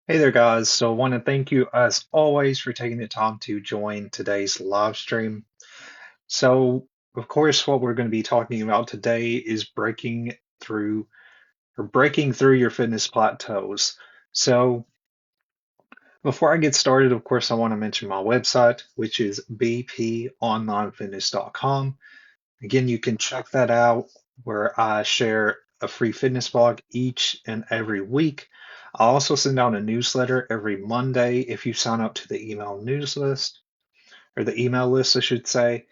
Hey there, guys. So, I want to thank you, as always, for taking the time to join today's live stream. So, of course, what we're going to be talking about today is through breaking through your fitness plateaus. So, before I get started, of course, I want to mention my website, which is bponlinefitness.com. Again, you can check that out where I share a free fitness blog each and every week. I also send out a newsletter every Monday if you sign up to the email news list, or the email list, I should say.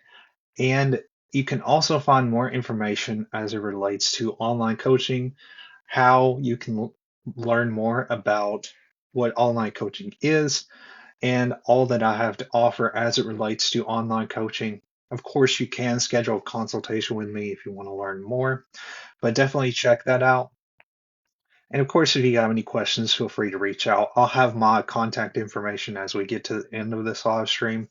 And you can also find more information as it relates to online coaching, how you can learn more about what online coaching is, and all that I have to offer as it relates to online coaching. Of course, you can schedule a consultation with me if you want to learn more, but definitely check that out. And of course, if you have any questions, feel free to reach out. I'll have my contact information as we get to the end of this live stream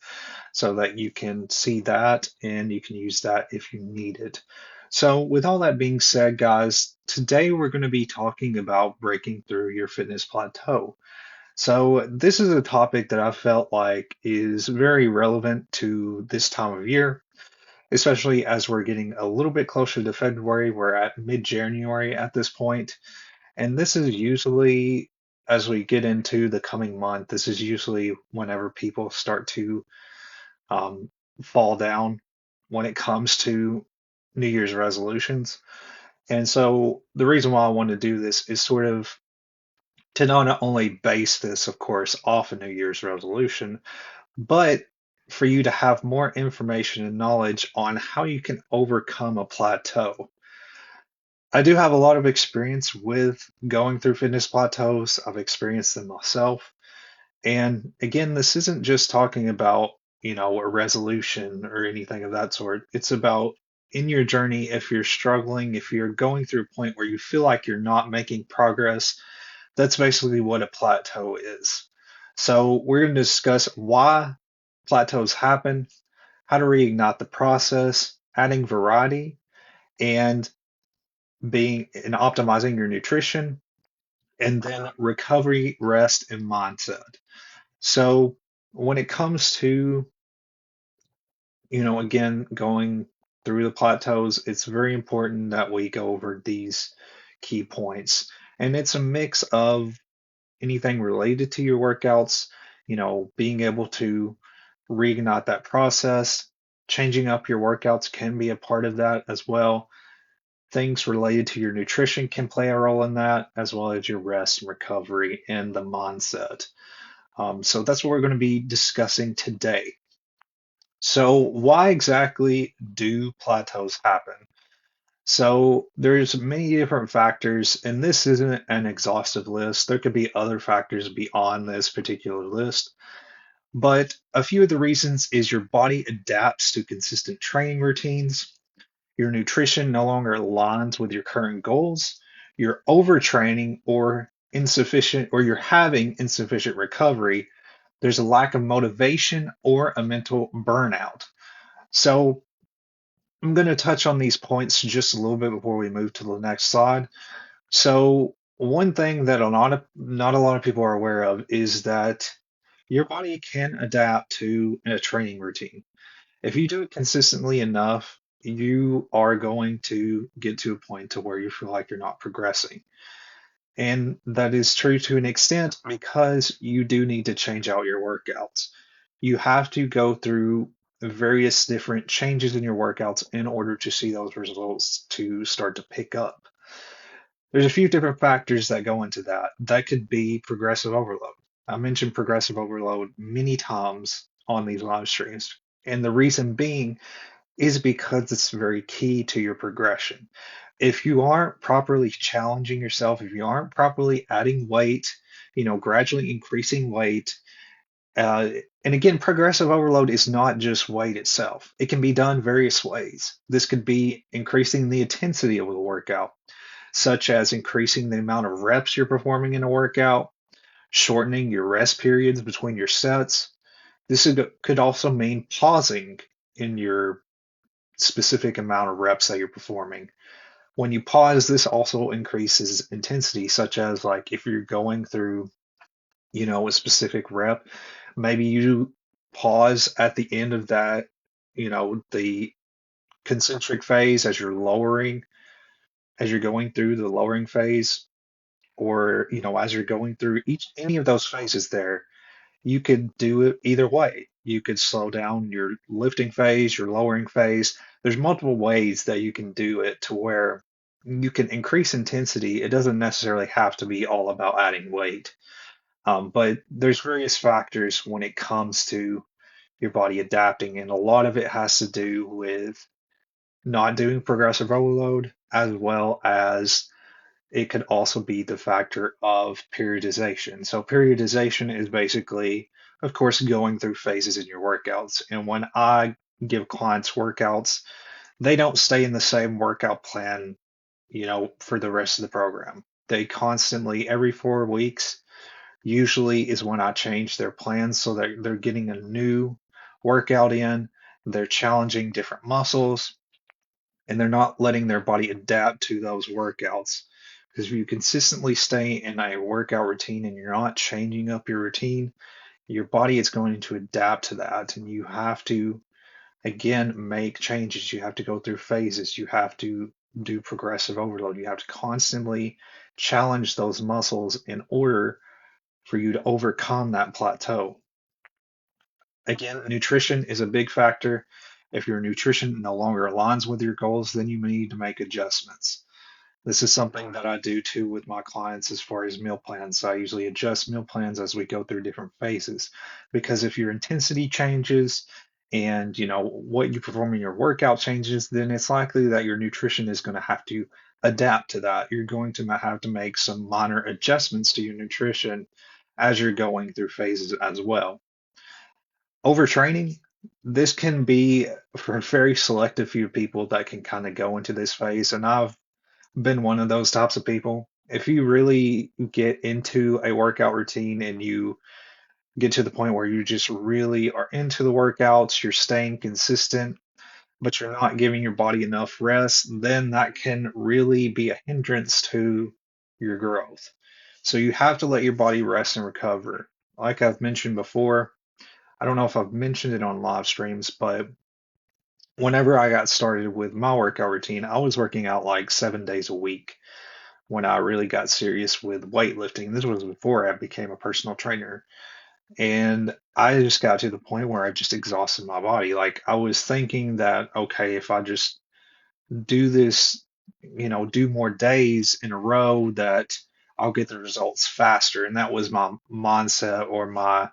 so that you can see that and you can use that if you need it. So, with all that being said, guys, today we're going to be talking about breaking through your fitness plateau. So, this is a topic that I felt like is very relevant to this time of year, especially as we're getting a little bit closer to February. We're at mid-January at this point, and this is usually, as we get into the coming month, this is usually whenever people start to um, fall down when it comes to New Year's resolutions. And so, the reason why I want to do this is sort of to not only base this, of course, off a New Year's resolution, but for you to have more information and knowledge on how you can overcome a plateau. I do have a lot of experience with going through fitness plateaus. I've experienced them myself. And again, this isn't just talking about, a resolution or anything of that sort. It's about in your journey, if you're struggling, if you're going through a point where you feel like you're not making progress, that's basically what a plateau is. So, we're going to discuss why plateaus happen, how to reignite the process, adding variety, and being and optimizing your nutrition, and then recovery, rest, and mindset. So, when it comes to, again, going through the plateaus, it's very important that we go over these key points. And it's a mix of anything related to your workouts, being able to reignite that process. Changing up your workouts can be a part of that as well. Things related to your nutrition can play a role in that, as well as your rest and recovery and the mindset. So that's what we're going to be discussing today. So, why exactly do plateaus happen? So, there's many different factors, and this isn't an exhaustive list. There could be other factors beyond this particular list. But a few of the reasons is your body adapts to consistent training routines, your nutrition no longer aligns with your current goals, you're overtraining or insufficient, or you're having insufficient recovery, there's a lack of motivation or a mental burnout. So, I'm going to touch on these points just a little bit before we move to the next slide. So, one thing that not a lot of people are aware of is that your body can adapt to a training routine. If you do it consistently enough, you are going to get to a point to where you feel like you're not progressing. And that is true to an extent because you do need to change out your workouts. You have to go through various different changes in your workouts in order to see those results to start to pick up. There's a few different factors that go into that. That could be progressive overload. I mentioned progressive overload many times on these live streams. And the reason being is because it's very key to your progression. If you aren't properly challenging yourself, if you aren't properly adding weight, gradually increasing weight, uh, and again, progressive overload is not just weight itself. It can be done various ways. This could be increasing the intensity of the workout, such as increasing the amount of reps you're performing in a workout, shortening your rest periods between your sets. Could also mean pausing in your specific amount of reps that you're performing. When you pause, this also increases intensity, such as like if you're going through a specific rep. Maybe you pause at the end of that, the concentric phase as you're lowering, as you're going through the lowering phase, or, as you're going through any of those phases there. You could do it either way. You could slow down your lifting phase, your lowering phase. There's multiple ways that you can do it to where you can increase intensity. It doesn't necessarily have to be all about adding weight. But there's various factors when it comes to your body adapting, and a lot of it has to do with not doing progressive overload, as well as it could also be the factor of periodization. So, periodization is basically, of course, going through phases in your workouts. And when I give clients workouts, they don't stay in the same workout plan, for the rest of the program. They constantly, every 4 weeks, usually is when I change their plans so that they're getting a new workout in, they're challenging different muscles, and they're not letting their body adapt to those workouts. Because if you consistently stay in a workout routine and you're not changing up your routine, your body is going to adapt to that. And you have to, again, make changes. You have to go through phases. You have to do progressive overload. You have to constantly challenge those muscles in order for you to overcome that plateau. Again, nutrition is a big factor. If your nutrition no longer aligns with your goals, then you need to make adjustments. This is something that I do too with my clients as far as meal plans. I usually adjust meal plans as we go through different phases because if your intensity changes and what you perform in your workout changes, then it's likely that your nutrition is going to have to adapt to that. You're going to have to make some minor adjustments to your nutrition as you're going through phases as well. Overtraining, this can be for a very selective few people that can kind of go into this phase, and I've been one of those types of people. If you really get into a workout routine and you get to the point where you just really are into the workouts, you're staying consistent, but you're not giving your body enough rest, then that can really be a hindrance to your growth. So you have to let your body rest and recover. Like I've mentioned before, I don't know if I've mentioned it on live streams, but whenever I got started with my workout routine, I was working out like 7 days a week when I really got serious with weightlifting. This was before I became a personal trainer. And I just got to the point where I just exhausted my body. Like I was thinking that, okay, if I just do this, do more days in a row, that I'll get the results faster. And that was my mindset, or my,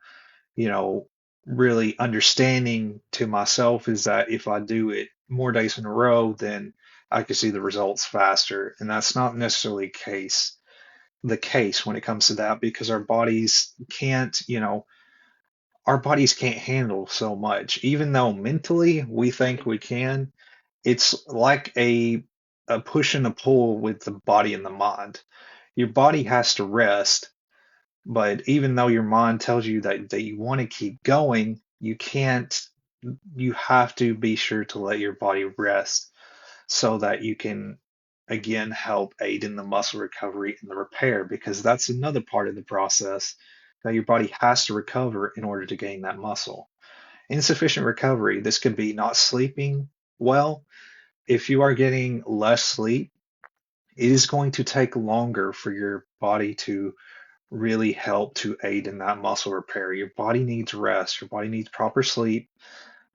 you know, really understanding to myself, is that if I do it more days in a row, then I can see the results faster. And that's not necessarily the case when it comes to that, because our bodies can't handle so much. Even though mentally we think we can, it's like a push and a pull with the body and the mind. Your body has to rest, but even though your mind tells you that you want to keep going, you can't. You have to be sure to let your body rest so that you can again help aid in the muscle recovery and the repair, because that's another part of the process, that your body has to recover in order to gain that muscle. Insufficient recovery, this could be not sleeping well. If you are getting less sleep, it is going to take longer for your body to really help to aid in that muscle repair. Your body needs rest, your body needs proper sleep.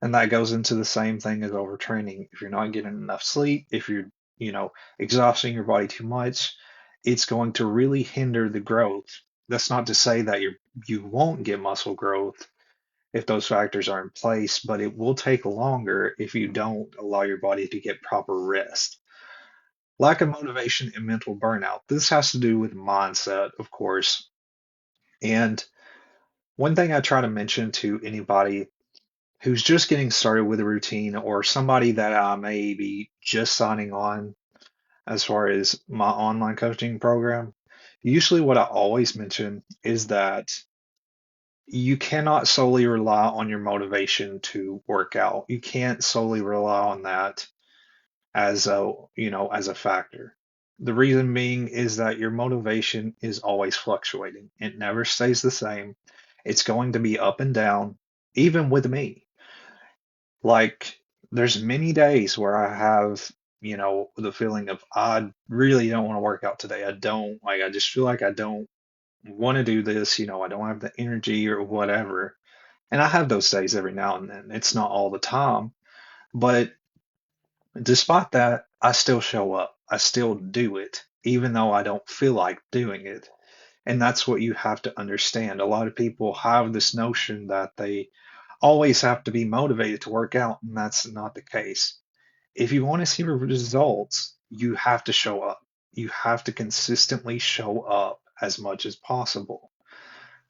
And that goes into the same thing as overtraining. If you're not getting enough sleep, if you're, exhausting your body too much, it's going to really hinder the growth. That's not to say that you won't get muscle growth if those factors are in place, but it will take longer if you don't allow your body to get proper rest. Lack of motivation and mental burnout. This has to do with mindset, of course. And one thing I try to mention to anybody who's just getting started with a routine, or somebody that I may be just signing on as far as my online coaching program, usually what I always mention is that you cannot solely rely on your motivation to work out. You can't solely rely on that as a factor. The reason being is that your motivation is always fluctuating. It never stays the same. It's going to be up and down, even with me. Like, there's many days where I have, the feeling of I really don't want to work out today. I don't, like, I just feel like I don't want to do this, I don't have the energy or whatever. And I have those days every now and then. It's not all the time, but despite that, I still show up. I still do it, even though I don't feel like doing it. And that's what you have to understand. A lot of people have this notion that they always have to be motivated to work out, and that's not the case. If you want to see results, you have to show up. You have to consistently show up as much as possible.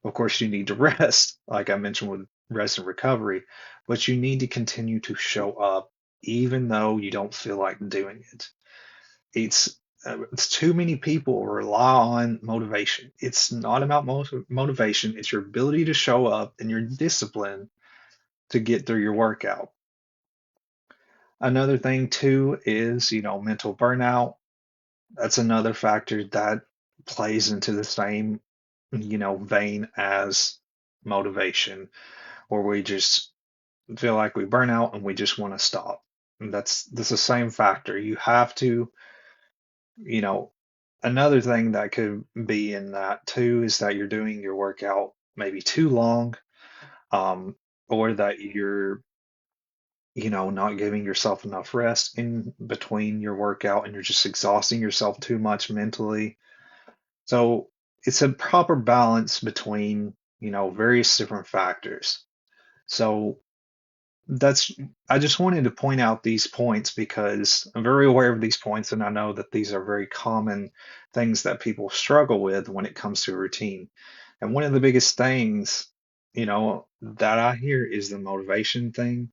Of course, you need to rest, like I mentioned with rest and recovery, but you need to continue to show up even though you don't feel like doing it. It's too many people rely on motivation. It's not about motivation, it's your ability to show up and your discipline to get through your workout. Another thing too is, mental burnout. That's another factor that plays into the same, vein as motivation, where we just feel like we burn out and we just want to stop. And that's the same factor. You have to, you know, another thing that could be in that too is that you're doing your workout maybe too long, um, or that you're, not giving yourself enough rest in between your workout and you're just exhausting yourself too much mentally. So it's a proper balance between, various different factors. So that's, I just wanted to point out these points because I'm very aware of these points and I know that these are very common things that people struggle with when it comes to a routine. And one of the biggest things, that I hear is the motivation thing.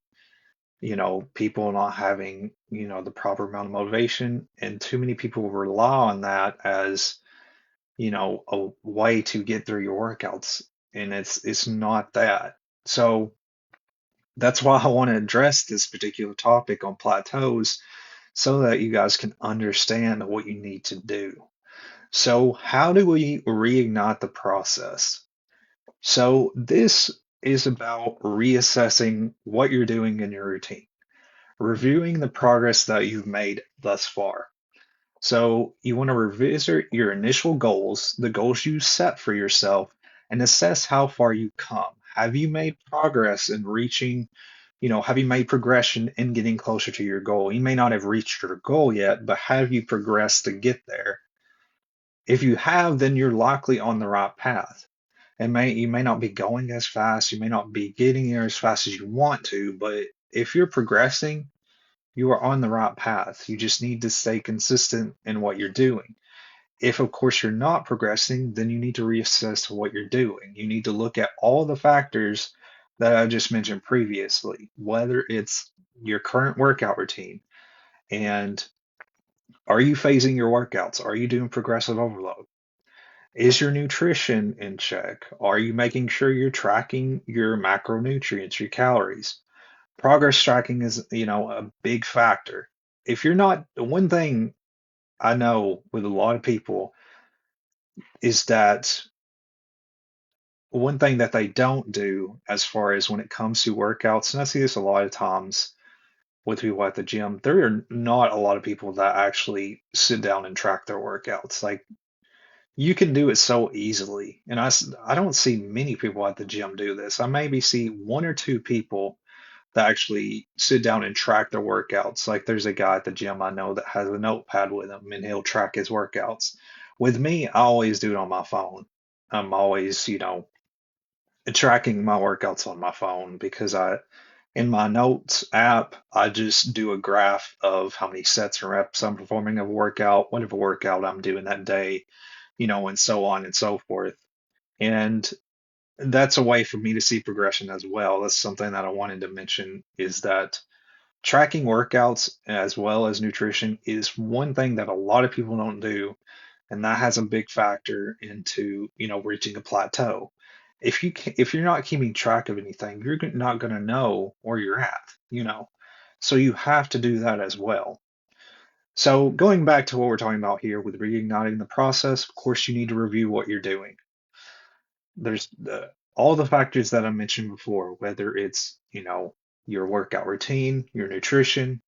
People not having, the proper amount of motivation, and too many people rely on that as, a way to get through your workouts. And it's not that. So that's why I want to address this particular topic on plateaus so that you guys can understand what you need to do. So, how do we reignite the process? So, this is about reassessing what you're doing in your routine, reviewing the progress that you've made thus far. So, you want to revisit your initial goals, the goals you set for yourself, and assess how far you come. Have you made progress in reaching, have you made progression in getting closer to your goal? You may not have reached your goal yet, but have you progressed to get there? If you have, then you're likely on the right path. And you may not be going as fast, you may not be getting there as fast as you want to, but if you're progressing, you are on the right path. You just need to stay consistent in what you're doing. If, of course, you're not progressing, then you need to reassess what you're doing. You need to look at all the factors that I just mentioned previously, whether it's your current workout routine and are you phasing your workouts? Are you doing progressive overload? Is your nutrition in check? Are you making sure you're tracking your macronutrients, your calories? Progress tracking is, a big factor. If you're not, one thing I know with a lot of people is that one thing that they don't do as far as when it comes to workouts, and I see this a lot of times with people at the gym, there are not a lot of people that actually sit down and track their workouts. Like you can do it so easily. And I don't see many people at the gym do this. I maybe see one or two people that actually sit down and track their workouts. Like there's a guy at the gym I know that has a notepad with him and he'll track his workouts. With me, I always do it on my phone. I'm always, tracking my workouts on my phone because in my notes app, I just do a graph of how many sets and reps I'm performing of a workout, whatever workout I'm doing that day, and so on and so forth. And that's a way for me to see progression as well. That's something that I wanted to mention is that tracking workouts as well as nutrition is one thing that a lot of people don't do, and that has a big factor into, reaching a plateau. If you're not keeping track of anything, you're not going to know where you're at. So you have to do that as well. So going back to what we're talking about here with reigniting the process, of course, you need to review what you're doing. There's all the factors that I mentioned before, whether it's, your workout routine, your nutrition,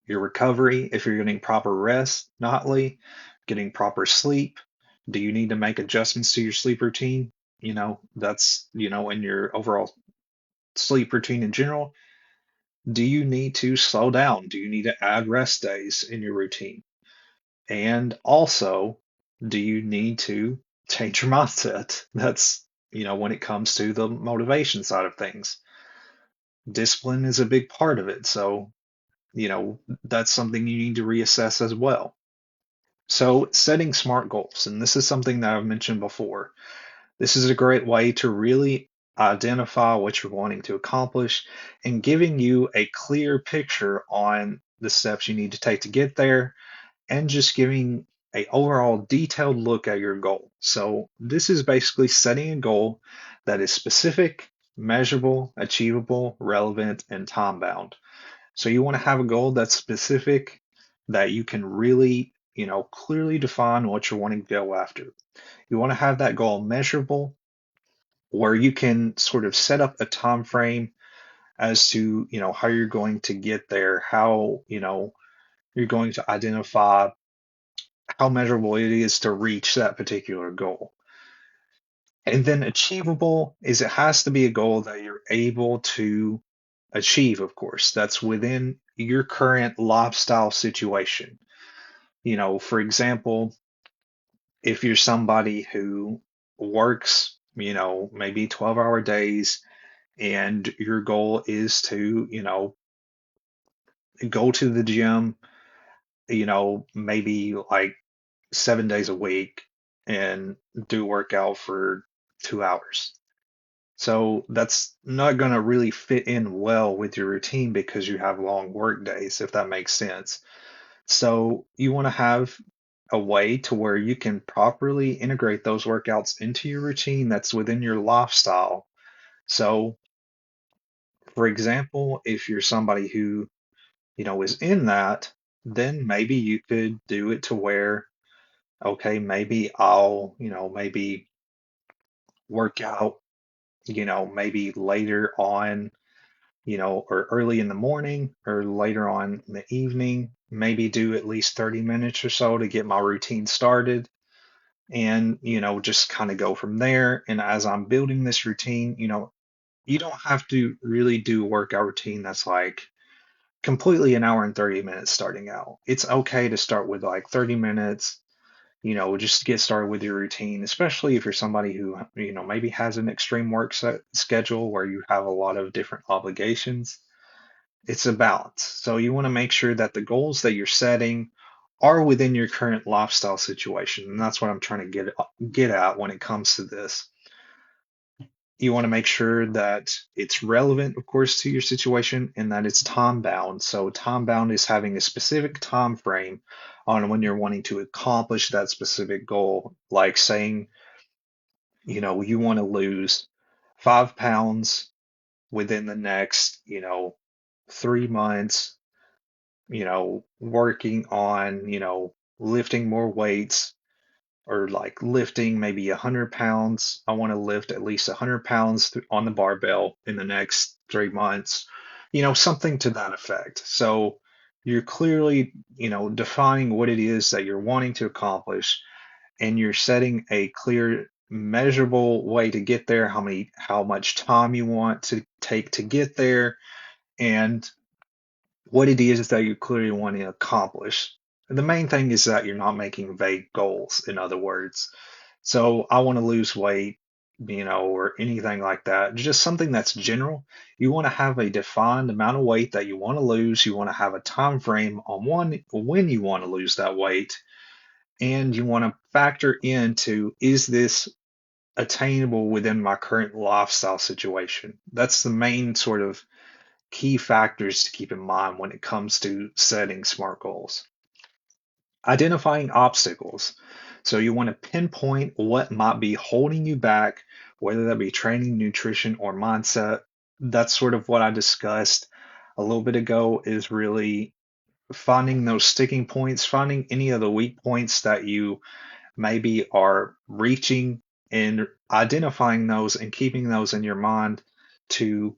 your recovery, if you're getting proper rest, nightly, getting proper sleep. Do you need to make adjustments to your sleep routine? That's, in your overall sleep routine in general. Do you need to slow down? Do you need to add rest days in your routine? And also, do you need to change your mindset? That's, when it comes to the motivation side of things. Discipline is a big part of it. So, that's something you need to reassess as well. So, setting smart goals, and this is something that I've mentioned before. This is a great way to really identify what you're wanting to accomplish and giving you a clear picture on the steps you need to take to get there and just giving a overall detailed look at your goal. So this is basically setting a goal that is specific, measurable, achievable, relevant, and time bound. So you want to have a goal that's specific, that you can really, clearly define what you're wanting to go after. You want to have that goal measurable, where you can sort of set up a time frame as to, how you're going to get there, how, you're going to identify how measurable it is to reach that particular goal. And then achievable is it has to be a goal that you're able to achieve, of course. That's within your current lifestyle situation. For example, if you're somebody who works, maybe 12-hour days and your goal is to, go to the gym, maybe like 7 days a week and do workout for 2 hours. So that's not going to really fit in well with your routine because you have long work days, if that makes sense. So you want to have a way to where you can properly integrate those workouts into your routine that's within your lifestyle. So, for example, if you're somebody who, is in that, then maybe you could do it to where, okay, maybe I'll, maybe work out, maybe later on, or early in the morning or later on in the evening, maybe do at least 30 minutes or so to get my routine started and, just kind of go from there. And as I'm building this routine, you don't have to really do a workout routine that's like completely an hour and 30 minutes starting out. It's okay to start with like 30 minutes, just to get started with your routine, especially if you're somebody who, maybe has an extreme work schedule where you have a lot of different obligations. It's a balance. So you want to make sure that the goals that you're setting are within your current lifestyle situation. And that's what I'm trying to get at when it comes to this. You want to make sure that it's relevant, of course, to your situation and that it's time bound. So time bound is having a specific time frame on when you're wanting to accomplish that specific goal. Like saying, you want to lose 5 pounds within the next, 3 months, working on, lifting more weights or like lifting maybe 100 pounds. I want to lift at least 100 pounds on the barbell in the next 3 months, something to that effect. So you're clearly, defining what it is that you're wanting to accomplish and you're setting a clear, measurable way to get there, how much time you want to take to get there, and what it is that you clearly want to accomplish. The main thing is that you're not making vague goals, in other words. So I want to lose weight, or anything like that. Just something that's general. You want to have a defined amount of weight that you want to lose. You want to have a time frame on when you want to lose that weight. And you want to factor into, is this attainable within my current lifestyle situation? That's the main sort of key factors to keep in mind when it comes to setting SMART goals. Identifying obstacles. So you want to pinpoint what might be holding you back, whether that be training, nutrition, or mindset. That's sort of what I discussed a little bit ago, is really finding those sticking points, finding any of the weak points that you maybe are reaching, and identifying those and keeping those in your mind to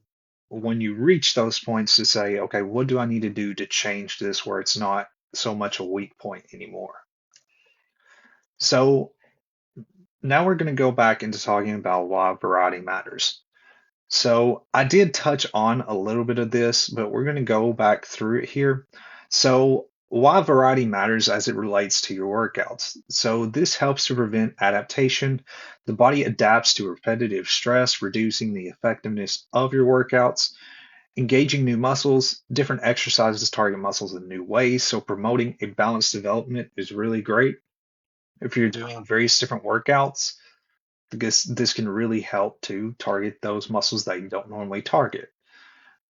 when you reach those points to say, okay, what do I need to do to change this where it's not so much a weak point anymore? So now we're going to go back into talking about why variety matters. So I did touch on a little bit of this, but we're going to go back through it here. So why variety matters as it relates to your workouts. So this helps to prevent adaptation. The body adapts to repetitive stress, reducing the effectiveness of your workouts. Engaging new muscles, different exercises target muscles in new ways. So promoting a balanced development is really great. If you're doing various different workouts, because this can really help to target those muscles that you don't normally target.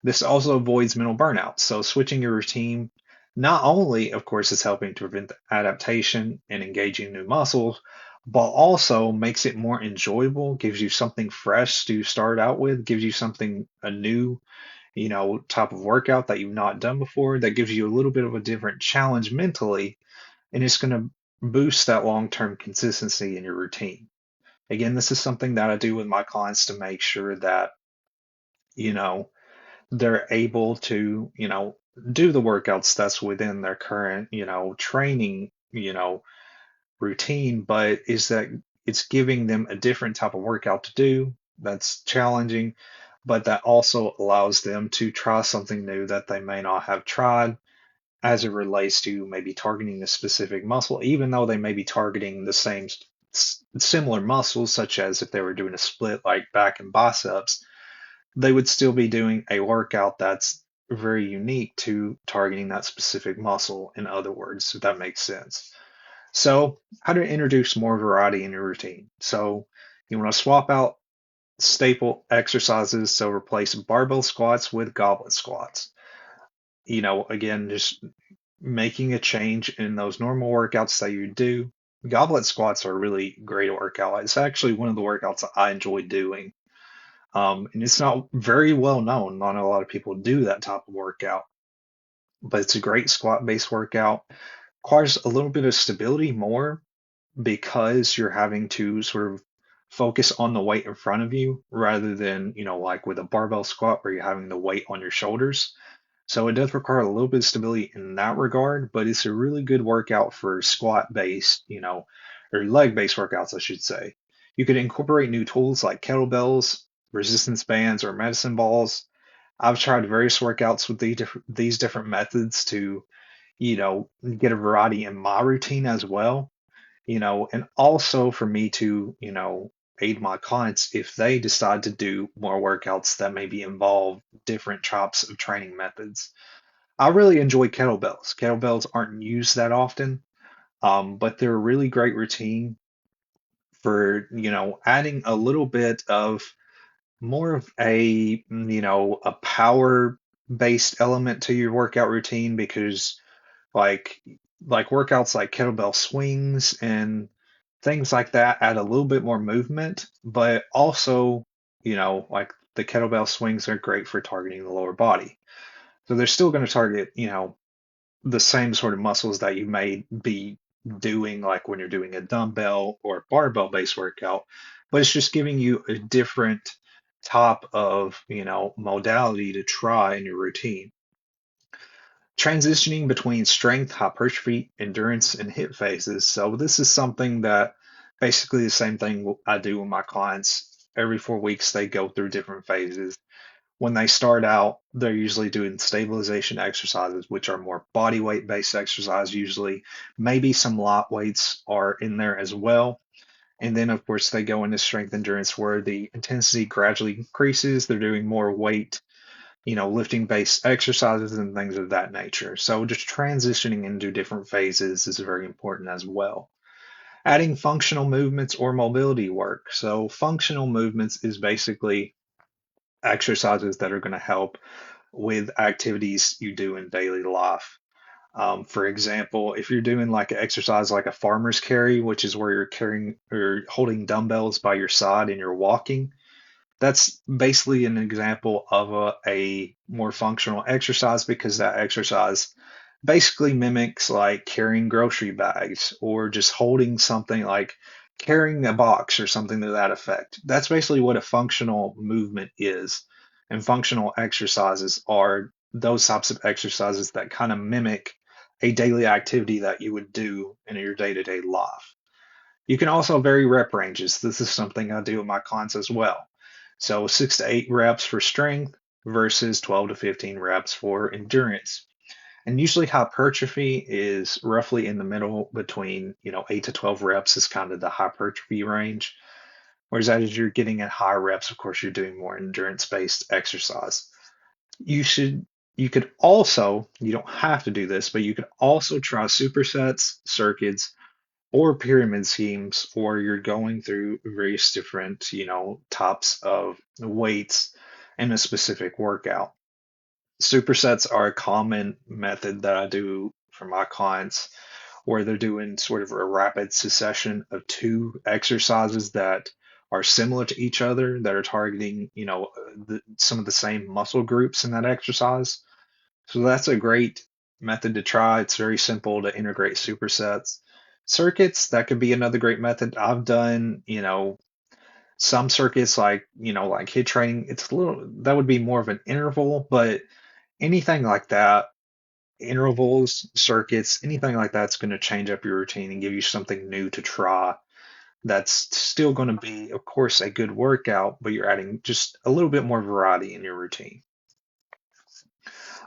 This also avoids mental burnout. So switching your routine not only, of course, is helping to prevent adaptation and engaging new muscles, but also makes it more enjoyable, gives you something fresh to start out with, gives you something, a new, type of workout that you've not done before, that gives you a little bit of a different challenge mentally, and it's going to boost that long-term consistency in your routine. Again, this is something that I do with my clients to make sure that, you know, they're able to, do the workouts that's within their current, training, routine, but is that it's giving them a different type of workout to do that's challenging, but that also allows them to try something new that they may not have tried as it relates to maybe targeting a specific muscle, even though they may be targeting the same similar muscles, such as if they were doing a split like back and biceps, they would still be doing a workout that's very unique to targeting that specific muscle, in other words, if that makes sense. So, how to introduce more variety in your routine. So, you want to swap out staple exercises, so replace barbell squats with goblet squats. Again, just making a change in those normal workouts that you do. Goblet squats are a really great workout. It's actually one of the workouts that I enjoy doing. And it's not very well known. Not a lot of people do that type of workout, but it's a great squat based workout. Requires a little bit of stability more because you're having to sort of focus on the weight in front of you rather than, like with a barbell squat where you're having the weight on your shoulders. So it does require a little bit of stability in that regard, but it's a really good workout for squat based, or leg based workouts, I should say. You could incorporate new tools like kettlebells, resistance bands, or medicine balls. I've tried various workouts with these different methods to, get a variety in my routine as well, and also for me to, aid my clients if they decide to do more workouts that maybe involve different types of training methods. I really enjoy kettlebells. Kettlebells aren't used that often, but they're a really great routine for, adding a little bit of more of a, a power based element to your workout routine because like workouts like kettlebell swings and things like that add a little bit more movement, but also, like the kettlebell swings are great for targeting the lower body. So they're still going to target, the same sort of muscles that you may be doing like when you're doing a dumbbell or barbell based workout, but it's just giving you a different type of, modality to try in your routine. Transitioning between strength, hypertrophy, endurance, and hit phases. So this is something that basically the same thing I do with my clients. Every 4 weeks, they go through different phases. When they start out, they're usually doing stabilization exercises, which are more body weight based exercise usually. Maybe some light weights are in there as well. And then, of course, they go into strength endurance where the intensity gradually increases. They're doing more weight, lifting based exercises and things of that nature. So just transitioning into different phases is very important as well. Adding functional movements or mobility work. So functional movements is basically exercises that are going to help with activities you do in daily life. For example, if you're doing like an exercise like a farmer's carry, which is where you're carrying or holding dumbbells by your side and you're walking, that's basically an example of a more functional exercise because that exercise basically mimics like carrying grocery bags or just holding something like carrying a box or something to that effect. That's basically what a functional movement is. And functional exercises are those types of exercises that kind of mimic a daily activity that you would do in your day to day life. You can also vary rep ranges. This is something I do with my clients as well. So 6 to 8 reps for strength versus 12 to 15 reps for endurance. And usually hypertrophy is roughly in the middle between, 8 to 12 reps is kind of the hypertrophy range. Whereas as you're getting at higher reps, of course, you're doing more endurance-based exercise. You should, you could also, you don't have to do this, but you could also try supersets, circuits, or pyramid schemes, or you're going through various different, types of weights in a specific workout. Supersets are a common method that I do for my clients where they're doing sort of a rapid succession of two exercises that are similar to each other that are targeting, some of the same muscle groups in that exercise. So that's a great method to try. It's very simple to integrate supersets. Circuits, that could be another great method. I've done, some circuits like hit training. It's a little, that would be more of an interval, but anything like that, intervals, circuits, anything like that's going to change up your routine and give you something new to try. That's still going to be, of course, a good workout, but you're adding just a little bit more variety in your routine.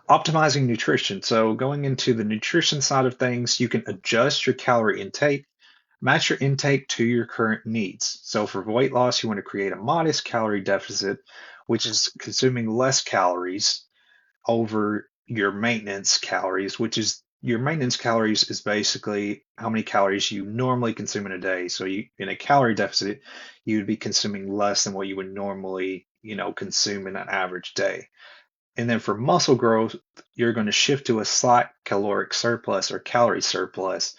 Optimizing nutrition. So, going into the nutrition side of things, you can adjust your calorie intake, match your intake to your current needs. So, for weight loss, you want to create a modest calorie deficit, which is consuming less calories over your maintenance calories, which is your maintenance calories is basically how many calories you normally consume in a day. So you in a calorie deficit, you would be consuming less than what you would normally, consume in an average day. And then for muscle growth, you're going to shift to a slight caloric surplus or calorie surplus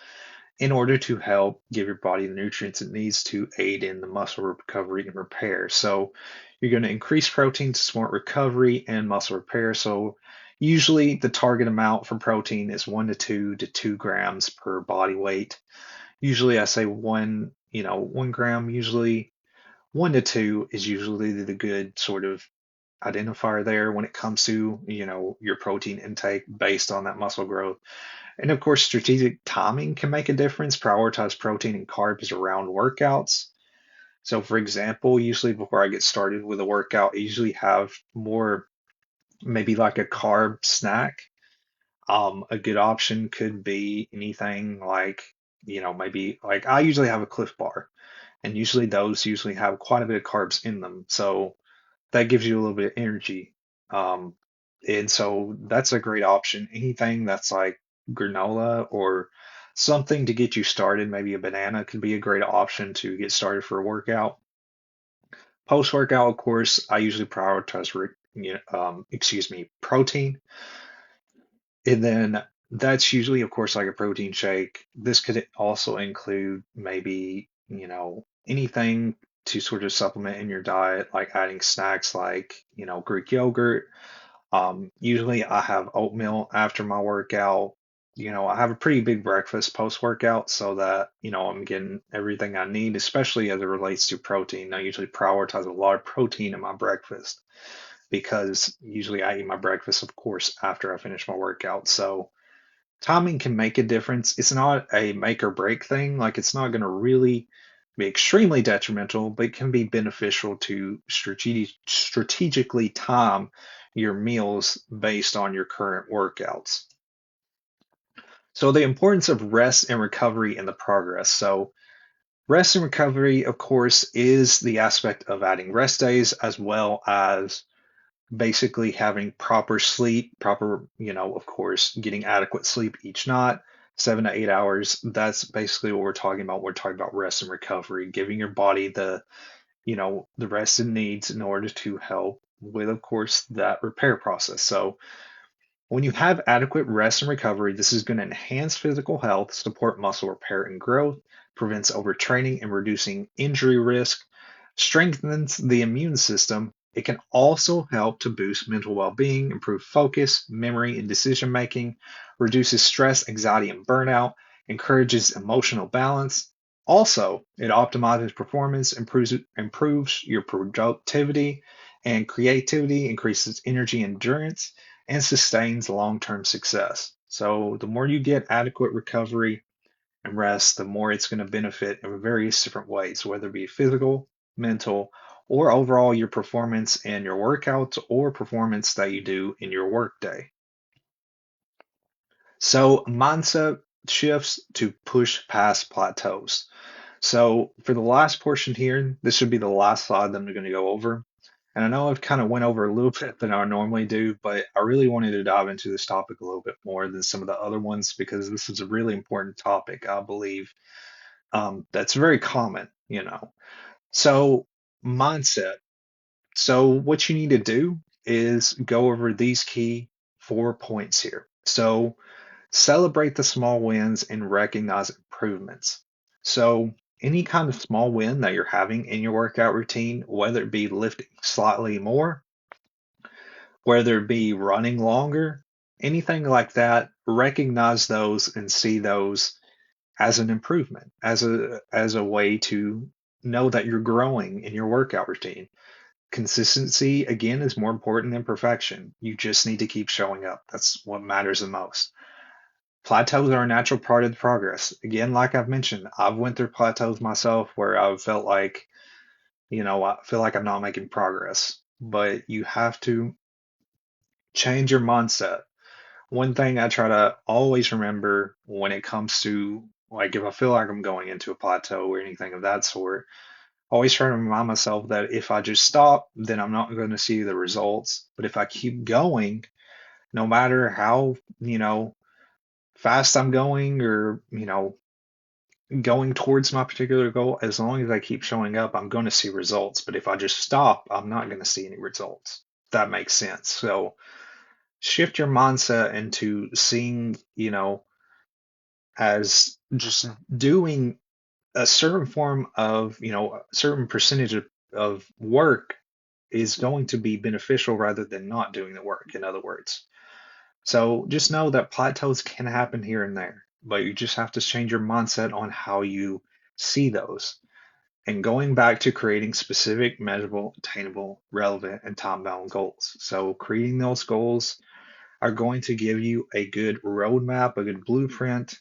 in order to help give your body the nutrients it needs to aid in the muscle recovery and repair. So you're going to increase protein to support recovery and muscle repair. So usually the target amount for protein is 1 to 2 grams per body weight. Usually I say 1 gram, usually 1 to 2 is usually the good sort of identifier there when it comes to, your protein intake based on that muscle growth. And of course, strategic timing can make a difference. Prioritize protein and carbs around workouts. So, for example, usually before I get started with a workout, I usually have more maybe like a carb snack. A good option could be anything like, maybe like I usually have a Cliff Bar, and usually those usually have quite a bit of carbs in them. So, that gives you a little bit of energy. Um, and so that's a great option. Anything that's like granola or something to get you started, maybe a banana could be a great option to get started for a workout. Post workout, of course, I usually prioritize, protein. And then that's usually, of course, like a protein shake. This could also include maybe, anything to sort of supplement in your diet, like adding snacks like, Greek yogurt. Usually I have oatmeal after my workout. I have a pretty big breakfast post workout so that, I'm getting everything I need, especially as it relates to protein. I usually prioritize a lot of protein in my breakfast because usually I eat my breakfast, of course, after I finish my workout. So timing can make a difference. It's not a make or break thing. Like it's not going to really be extremely detrimental, but it can be beneficial to strategically time your meals based on your current workouts. So the importance of rest and recovery in the progress. So rest and recovery, of course, is the aspect of adding rest days as well as basically having proper sleep, proper, of course, getting adequate sleep each night, 7 to 8 hours. That's basically what we're talking about. We're talking about rest and recovery, giving your body the rest it needs in order to help with, of course, that repair process. So when you have adequate rest and recovery, this is going to enhance physical health, support muscle repair and growth, prevents overtraining and reducing injury risk, strengthens the immune system, It can also help to boost mental well being, improve focus, memory, and decision making, reduces stress, anxiety, and burnout, encourages emotional balance. Also, it optimizes performance, improves your productivity and creativity, increases energy endurance, and sustains long term success. So, the more you get adequate recovery and rest, the more it's going to benefit in various different ways, whether it be physical, mental, or overall your performance in your workouts or performance that you do in your workday. So, mindset shifts to push past plateaus. So, for the last portion here, this should be the last slide that I'm going to go over. And I know I've kind of went over a little bit than I normally do, but I really wanted to dive into this topic a little bit more than some of the other ones because this is a really important topic, I believe, that's very common. So, mindset. So, what you need to do is go over these key 4 points here. So, celebrate the small wins and recognize improvements. So, any kind of small win that you're having in your workout routine, whether it be lifting slightly more, whether it be running longer, anything like that, recognize those and see those as an improvement, as a way to know that you're growing in your workout routine. Consistency again is more important than perfection. You just need to keep showing up. That's what matters the most. Plateaus are a natural part of the progress. Again, like I've mentioned, I've went through plateaus myself where I've felt like, I feel like I'm not making progress. But you have to change your mindset. One thing I try to always remember when it comes to like if I feel like I'm going into a plateau or anything of that sort, always try to remind myself that if I just stop, then I'm not going to see the results. But if I keep going, no matter how, fast I'm going or, going towards my particular goal, as long as I keep showing up, I'm going to see results. But if I just stop, I'm not going to see any results. If that makes sense. So shift your mindset into seeing, as just doing a certain form of, a certain percentage of work is going to be beneficial rather than not doing the work, in other words. So just know that plateaus can happen here and there, but you just have to change your mindset on how you see those. And going back to creating specific, measurable, attainable, relevant, and time bound goals. So creating those goals are going to give you a good roadmap, a good blueprint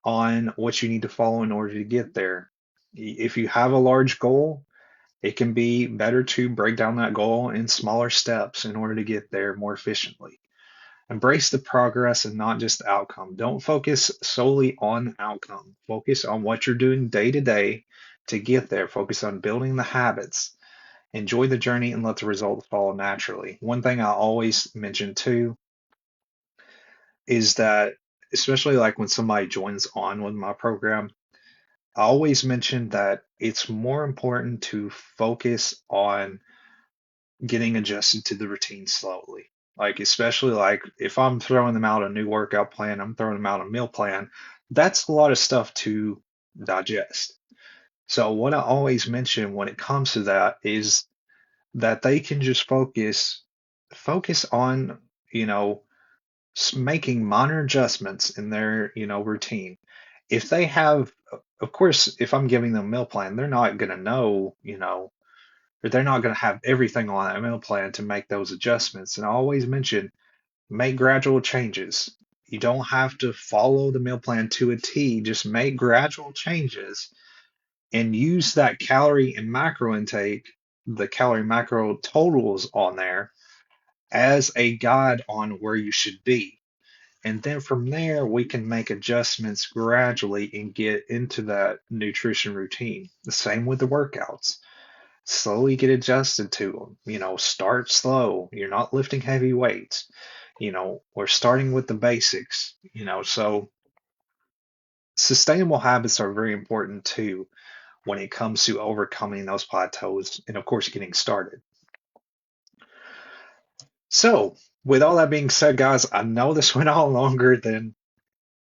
on what you need to follow in order to get there. If you have a large goal, it can be better to break down that goal in smaller steps in order to get there more efficiently. Embrace the progress and not just the outcome. Don't focus solely on the outcome. Focus on what you're doing day to day to get there. Focus on building the habits. Enjoy the journey and let the results follow naturally. One thing I always mention too is that, especially like when somebody joins on with my program, I always mention that it's more important to focus on getting adjusted to the routine slowly. Like, especially like if I'm throwing them out a new workout plan, I'm throwing them out a meal plan, that's a lot of stuff to digest. So, what I always mention when it comes to that is that they can just focus on, you know, making minor adjustments in their, routine. If they have, of course, if I'm giving them a meal plan, they're not going to know, or they're not going to have everything on that meal plan to make those adjustments. And I always mention make gradual changes. You don't have to follow the meal plan to a T, just make gradual changes and use that calorie and macro intake, the calorie macro totals on there as a guide on where you should be. And then from there, we can make adjustments gradually and get into that nutrition routine. The same with the workouts. Slowly get adjusted to them. Start slow. You're not lifting heavy weights. We're starting with the basics. So sustainable habits are very important too when it comes to overcoming those plateaus and, of course, getting started. So, with all that being said, guys, I know this went on longer than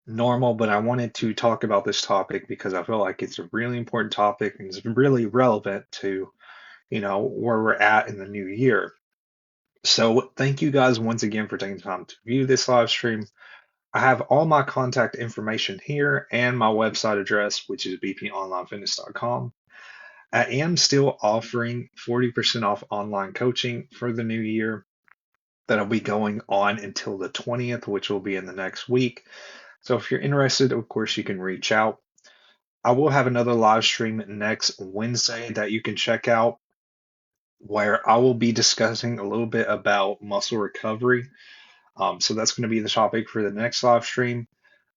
normal, but I wanted to talk about this topic because I feel like it's a really important topic and it's really relevant to where we're at in the new year. So thank you guys once again for taking time to view this live stream. I have all my contact information here and my website address, which is bponlinefitness.com. I am still offering 40% off online coaching for the new year. That'll be going on until the 20th, which will be in the next week. So if you're interested, of course, you can reach out. I will have another live stream next Wednesday that you can check out where I will be discussing a little bit about muscle recovery. So that's going to be the topic for the next live stream.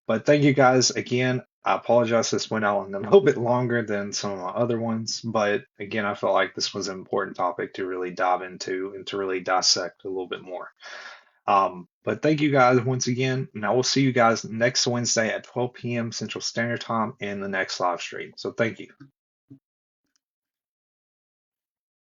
But thank you guys again. I apologize this went out a little bit longer than some of my other ones, but again, I felt like this was an important topic to really dive into and to really dissect a little bit more. But thank you guys once again, and I will see you guys next Wednesday at 12 p.m. Central Standard Time in the next live stream. So thank you.